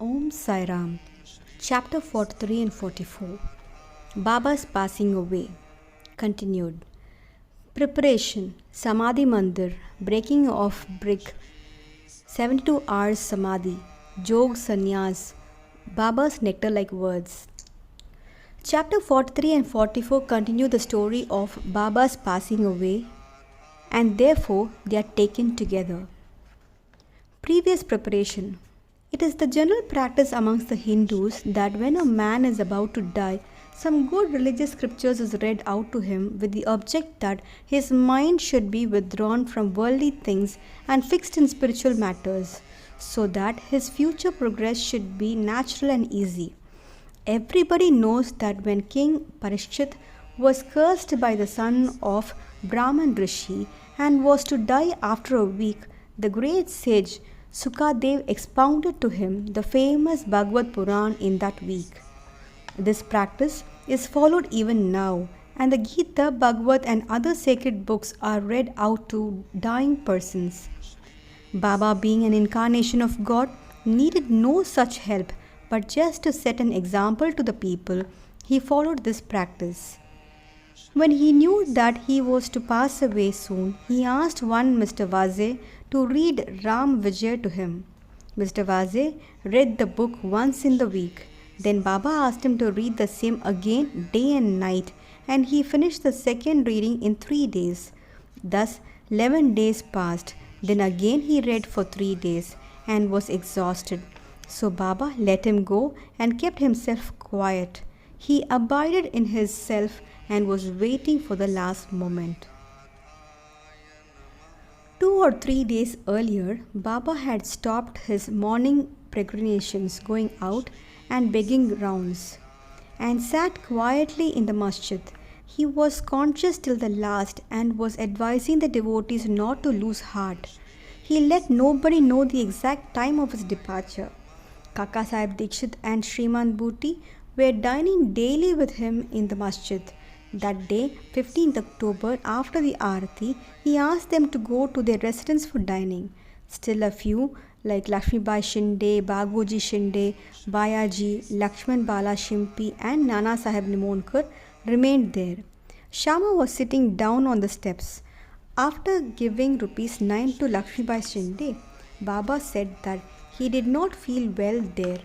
Om Sai Ram. Chapter 43 and 44. Baba's passing away. Continued. Preparation. Samadhi Mandir. Breaking of brick. 72 hours Samadhi. Jog Sannyas. Baba's nectar like words. Chapter 43 and 44 continue the story of Baba's passing away, and therefore they are taken together. Previous preparation. It is the general practice amongst the Hindus that when a man is about to die, some good religious scriptures is read out to him with the object that his mind should be withdrawn from worldly things and fixed in spiritual matters, so that his future progress should be natural and easy. Everybody knows that when King Parikshit was cursed by the son of Brahman Rishi and was to die after a week, the great sage Sukadev expounded to him the famous Bhagavad Puran in that week. This practice is followed even now, and the Gita, Bhagavad, and other sacred books are read out to dying persons. Baba, being an incarnation of God, needed no such help, but just to set an example to the people, he followed this practice. When he knew that he was to pass away soon, he asked one Mr. Vaze to read Ram Vijay to him. Mr. Vaze read the book once in the week. Then Baba asked him to read the same again day and night, and he finished the second reading in 3 days. Thus 11 days passed. Then again he read for 3 days and was exhausted. So Baba let him go and kept himself quiet. He abided in his self and was waiting for the last moment. 2 or 3 days earlier, Baba had stopped his morning peregrinations going out and begging rounds, and sat quietly in the masjid. He was conscious till the last and was advising the devotees not to lose heart. He let nobody know the exact time of his departure. Kaka Sahib Dikshit and Shriman Bhuti were dining daily with him in the masjid. That day, 15th October, after the Aarti, he asked them to go to their residence for dining. Still a few, like Lakshmibai Shinde, Baguji Shinde, Bayaji, Lakshman Bala Shimpi and Nana Sahib Nimonkar remained there. Shama was sitting down on the steps. After giving ₹9 to Lakshmibai Shinde, Baba said that he did not feel well there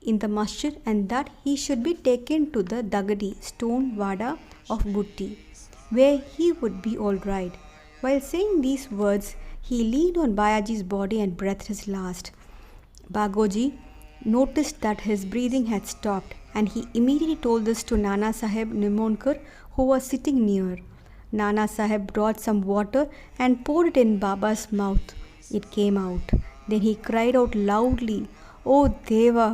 in the masjid and that he should be taken to the Dagadi stone vada of Bhutti, where he would be all right. While saying these words, he leaned on Bayaji's body and breathed his last. Bagoji noticed that his breathing had stopped, and he immediately told this to Nana Sahib Nimonkar, who was sitting near. Nana Sahib brought some water and poured it in Baba's mouth. It came out. Then he cried out loudly, "Oh Deva!"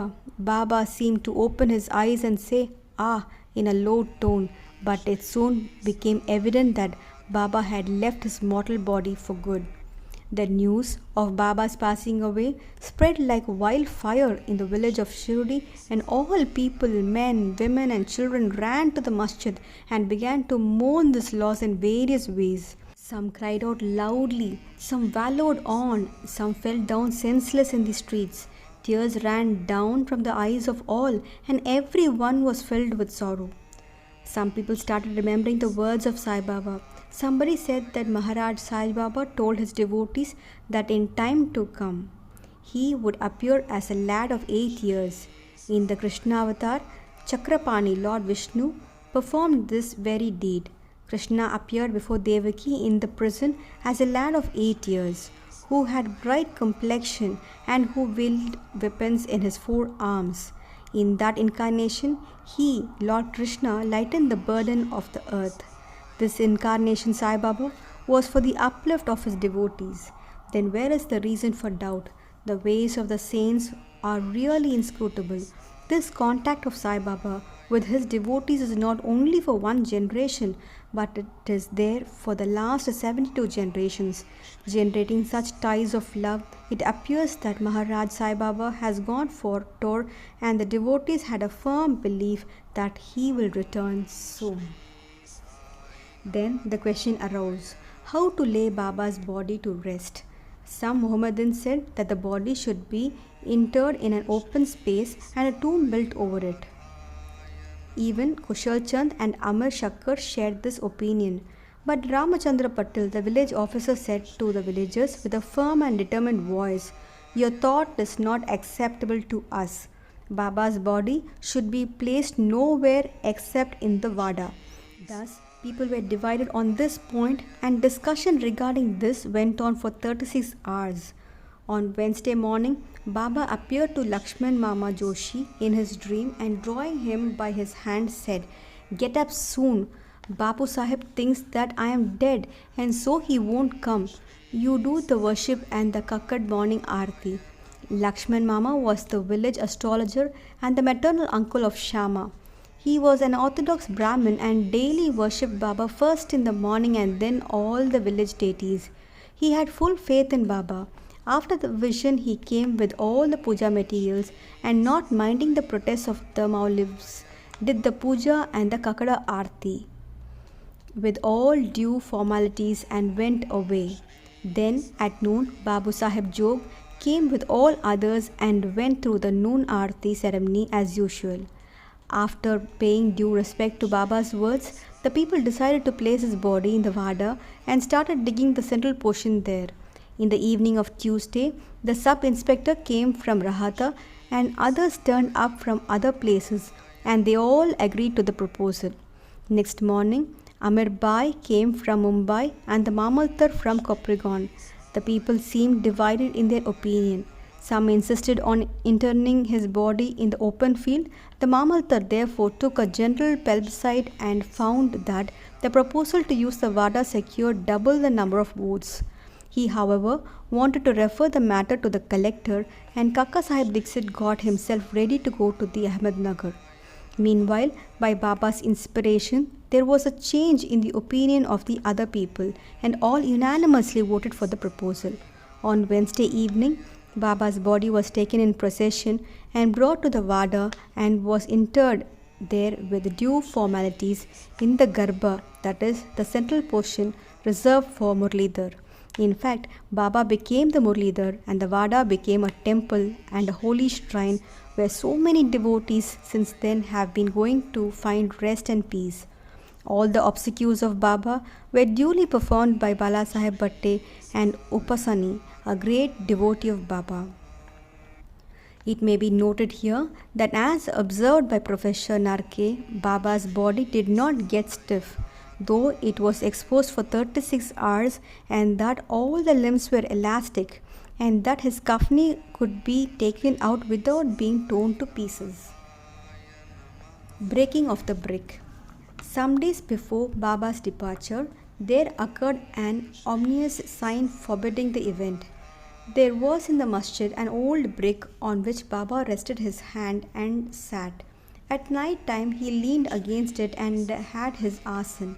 Baba seemed to open his eyes and say, "Ah," in a low tone, but it soon became evident that Baba had left his mortal body for good. The news of Baba's passing away spread like wildfire in the village of Shri, and all people, men, women and children ran to the masjid and began to mourn this loss in various ways. Some cried out loudly, some wallowed on, some fell down senseless in the streets. Tears ran down from the eyes of all, and every one was filled with sorrow. Some people started remembering the words of Sai Baba. Somebody said that Maharaj Sai Baba told his devotees that in time to come, he would appear as a lad of 8 years. In the Krishna avatar, Chakrapani, Lord Vishnu, performed this very deed. Krishna appeared before Devaki in the prison as a lad of 8 years, who had bright complexion and who wielded weapons in his 4 arms. In that incarnation, he, Lord Krishna, lightened the burden of the earth. This incarnation, Sai Baba, was for the uplift of his devotees. Then where is the reason for doubt? The ways of the saints are really inscrutable. This contact of Sai Baba with his devotees is not only for one generation, but it is there for the last 72 generations. Generating such ties of love, it appears that Maharaj Sai Baba has gone for tour, and the devotees had a firm belief that he will return soon. Then the question arose, how to lay Baba's body to rest. Some Mohammedans said that the body should be interred in an open space and a tomb built over it. Even Kushal Chand and Amar Shakkar shared this opinion. But Ramachandra Patil, the village officer, said to the villagers with a firm and determined voice, "Your thought is not acceptable to us. Baba's body should be placed nowhere except in the Vada." Thus, people were divided on this point, and discussion regarding this went on for 36 hours. On Wednesday morning, Baba appeared to Lakshman Mama Joshi in his dream and drawing him by his hand said, "Get up soon. Bapu Sahib thinks that I am dead and so he won't come. You do the worship and the Kakkad morning Aarti." Lakshman Mama was the village astrologer and the maternal uncle of Shama. He was an orthodox Brahmin and daily worshipped Baba first in the morning and then all the village deities. He had full faith in Baba. After the vision, he came with all the puja materials and, not minding the protests of the Maulvis, did the puja and the Kakada Aarti with all due formalities and went away. Then at noon, Babu Sahib Jog came with all others and went through the noon Aarti ceremony as usual. After paying due respect to Baba's words, the people decided to place his body in the Vada and started digging the central portion there. In the evening of Tuesday, the sub-inspector came from Rahata and others turned up from other places, and they all agreed to the proposal. Next morning, Amir Bai came from Mumbai and the Mamaltar from Koprigon. The people seemed divided in their opinion. Some insisted on interring his body in the open field. The Mamaltar therefore took a general plebiscite and found that the proposal to use the Vada secured double the number of votes. He, however, wanted to refer the matter to the collector, and Kaka Sahib Dixit got himself ready to go to the Ahmednagar. Meanwhile, by Baba's inspiration, there was a change in the opinion of the other people, and all unanimously voted for the proposal. On Wednesday evening, Baba's body was taken in procession and brought to the Vada and was interred there with due formalities in the Garbha, that is, the central portion reserved for Murlidhar. In fact, Baba became the Murlidhar and the Vada became a temple and a holy shrine where so many devotees since then have been going to find rest and peace. All the obsequies of Baba were duly performed by Bala Sahib Bhatte and Upasani, a great devotee of Baba. It may be noted here that as observed by Professor Narke, Baba's body did not get stiff, though it was exposed for 36 hours, and that all the limbs were elastic, and that his kafni could be taken out without being torn to pieces. Breaking of the brick. Some days before Baba's departure, there occurred an ominous sign forbidding the event. There was in the masjid an old brick on which Baba rested his hand and sat. At night time he leaned against it and had his asan.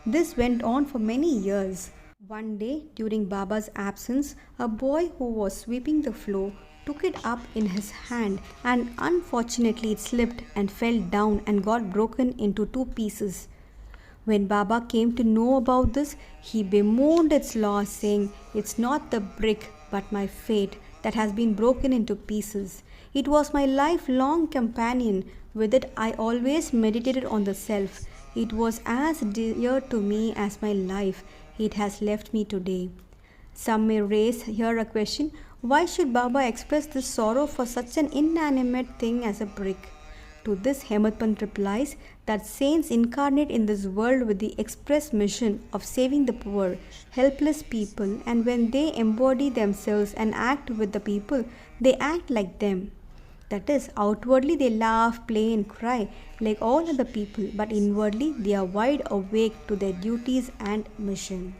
This went on for many years. One day, during Baba's absence, a boy who was sweeping the floor took it up in his hand, and unfortunately it slipped and fell down and got broken into 2 pieces. When Baba came to know about this, he bemoaned its loss, saying, "It's not the brick but my fate that has been broken into pieces. It was my lifelong companion. With it I always meditated on the self. It was as dear to me as my life. It has left me today." Some may raise here a question: why should Baba express this sorrow for such an inanimate thing as a brick? To this Hemant Pant replies that saints incarnate in this world with the express mission of saving the poor, helpless people, and when they embody themselves and act with the people, they act like them. That is, outwardly they laugh, play and cry like all other people, but inwardly they are wide awake to their duties and mission.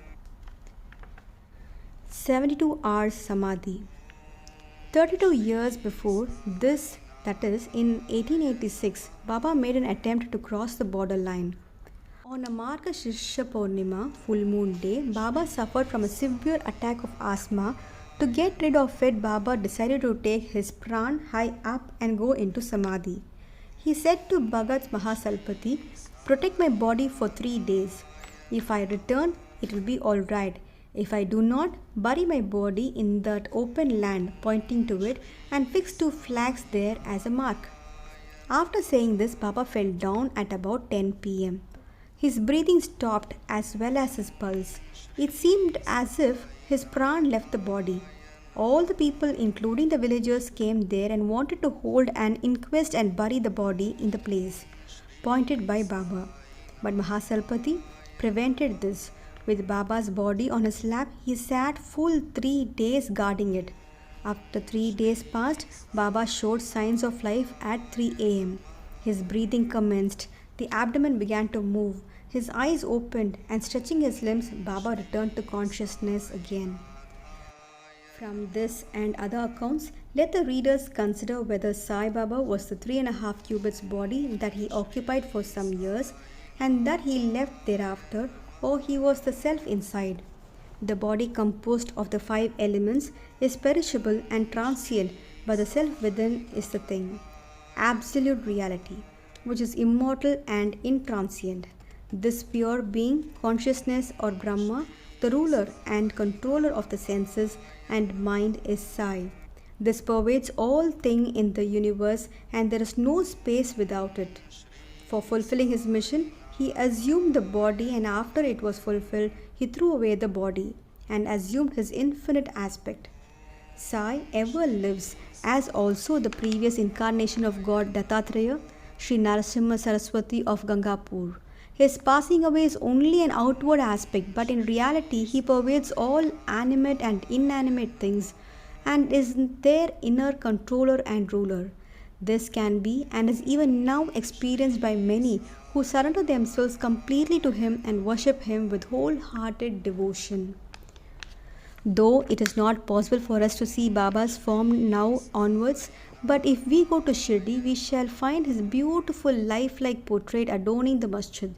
72 hours Samadhi. 32 years before this, that is, in 1886, Baba made an attempt to cross the border line. On a Margashirsha Purnima, full moon day, Baba suffered from a severe attack of asthma. To get rid of it, Baba decided to take his pran high up and go into Samadhi. He said to Bhagat Mahasalpati, "Protect my body for 3 days. If I return, it will be all right. If I do not, bury my body in that open land, pointing to it, and fix 2 flags there as a mark. After saying this, Baba fell down at about 10 p.m. His breathing stopped as well as his pulse. It seemed as if his pran left the body. All the people, including the villagers, came there and wanted to hold an inquest and bury the body in the place pointed by Baba. But Mahasalpati prevented this. With Baba's body on his lap, he sat full 3 days guarding it. After 3 days passed, Baba showed signs of life at 3 a.m. His breathing commenced. The abdomen began to move. His eyes opened, and stretching his limbs, Baba returned to consciousness again. From this and other accounts, let the readers consider whether Sai Baba was the 3.5 cubits body that he occupied for some years and that he left thereafter, or he was the self inside. The body composed of the 5 elements is perishable and transient, but the self within is the thing, absolute reality, which is immortal and intransient. This pure being, consciousness or Brahma, the ruler and controller of the senses and mind is Sai. This pervades all things in the universe and there is no space without it. For fulfilling his mission, he assumed the body, and after it was fulfilled, he threw away the body and assumed his infinite aspect. Sai ever lives, as also the previous incarnation of God Dattatreya, Shri Narasimha Saraswati of Gangapur. His passing away is only an outward aspect, but in reality he pervades all animate and inanimate things and is their inner controller and ruler. This can be and is even now experienced by many who surrender themselves completely to him and worship him with wholehearted devotion. Though it is not possible for us to see Baba's form now onwards, but if we go to Shirdi, we shall find his beautiful lifelike portrait adorning the masjid.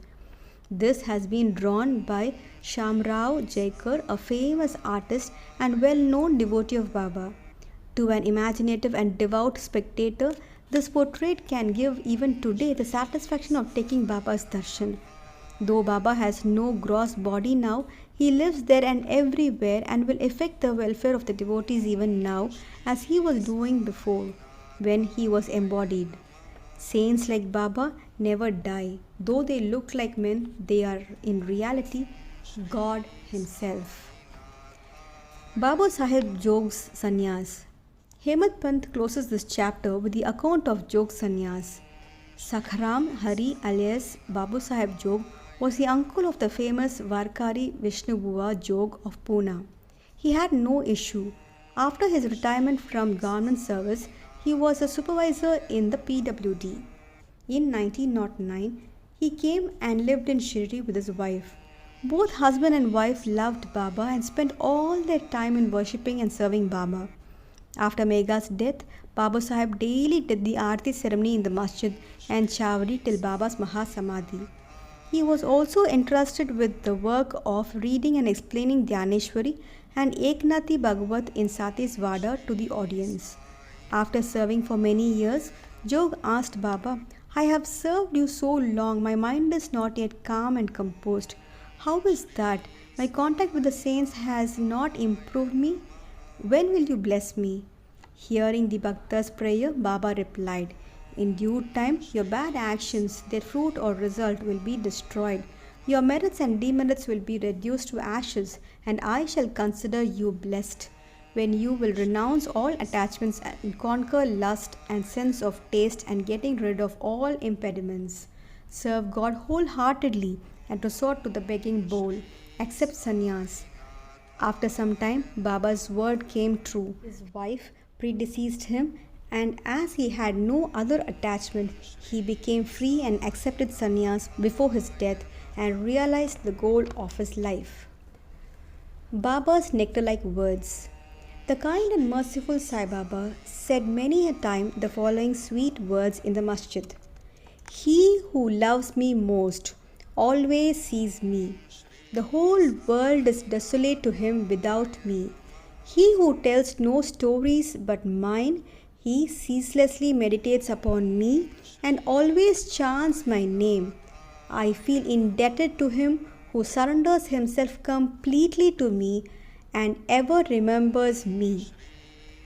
This has been drawn by Shamrao Jaikar, a famous artist and well-known devotee of Baba. To an imaginative and devout spectator, this portrait can give even today the satisfaction of taking Baba's darshan. Though Baba has no gross body now, he lives there and everywhere and will affect the welfare of the devotees even now, as he was doing before, when he was embodied. Saints like Baba never die. Though they look like men, they are in reality God himself. Baba Sahib Jog's Sannyas. Hemant Pant closes this chapter with the account of Jog Sannyas. Sakharam Hari alias Babu Sahib Jog was the uncle of the famous Varkari Vishnu Bua Jog of Pune. He had no issue. After his retirement from government service, he was a supervisor in the PWD. In 1909, he came and lived in Shri with his wife. Both husband and wife loved Baba and spent all their time in worshipping and serving Baba. After Megha's death, Baba Sahib daily did the Aarti ceremony in the masjid and Chavadi till Baba's Mahasamadhi. He was also entrusted with the work of reading and explaining Dhyaneshwari and Eknathi Bhagavat in Sati's Vada to the audience. After serving for many years, Jog asked Baba, "I have served you so long, my mind is not yet calm and composed. How is that? My contact with the saints has not improved me. When will you bless me?" Hearing the Bhakta's prayer, Baba replied, "In due time, your bad actions, their fruit or result, will be destroyed. Your merits and demerits will be reduced to ashes, and I shall consider you blessed, when you will renounce all attachments and conquer lust and sense of taste and getting rid of all impediments. Serve God wholeheartedly and resort to the begging bowl. Accept sannyas." After some time, Baba's word came true. His wife predeceased him, and as he had no other attachment, he became free and accepted sannyas before his death and realized the goal of his life. Baba's nectar-like words. The kind and merciful Sai Baba said many a time the following sweet words in the masjid. "He who loves me most always sees me. The whole world is desolate to him without me. He who tells no stories but mine, he ceaselessly meditates upon me and always chants my name. I feel indebted to him who surrenders himself completely to me and ever remembers me.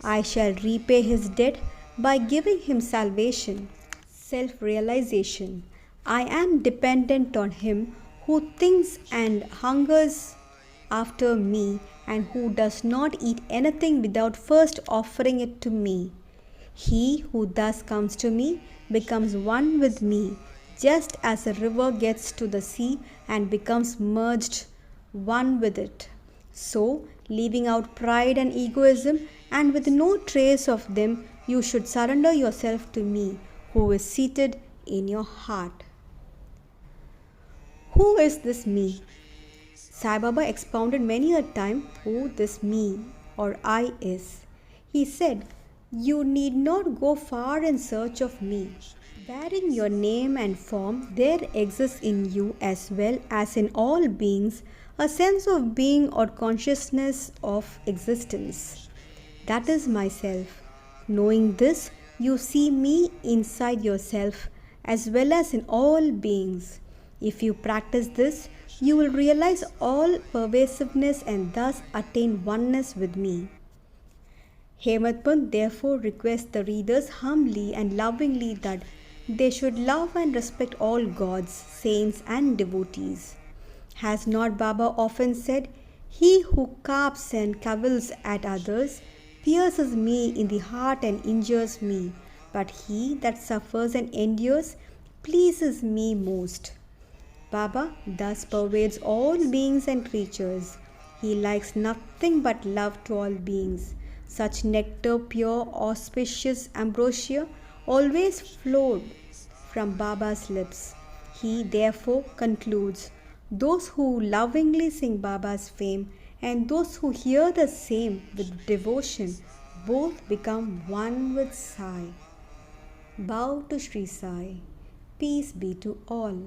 I shall repay his debt by giving him salvation, self realization. I am dependent on him who thinks and hungers after me and who does not eat anything without first offering it to me. He who thus comes to me becomes one with me, just as a river gets to the sea and becomes merged one with it. So, leaving out pride and egoism, and with no trace of them, you should surrender yourself to me, who is seated in your heart. Who is this me? Sai Baba expounded many a time who this me or I is. He said, "You need not go far in search of me. Bearing your name and form, there exists in you as well as in all beings a sense of being or consciousness of existence. That is myself. Knowing this, you see me inside yourself as well as in all beings. If you practice this, you will realize all pervasiveness and thus attain oneness with me." Hemant Pant therefore requests the readers humbly and lovingly that they should love and respect all gods, saints, and devotees. Has not Baba often said, "He who carps and cavils at others pierces me in the heart and injures me, but he that suffers and endures pleases me most." Baba thus pervades all beings and creatures. He likes nothing but love to all beings. Such nectar, pure, auspicious ambrosia, always flowed from Baba's lips. He therefore concludes, "Those who lovingly sing Baba's fame and those who hear the same with devotion, both become one with Sai." Bow to Shri Sai. Peace be to all.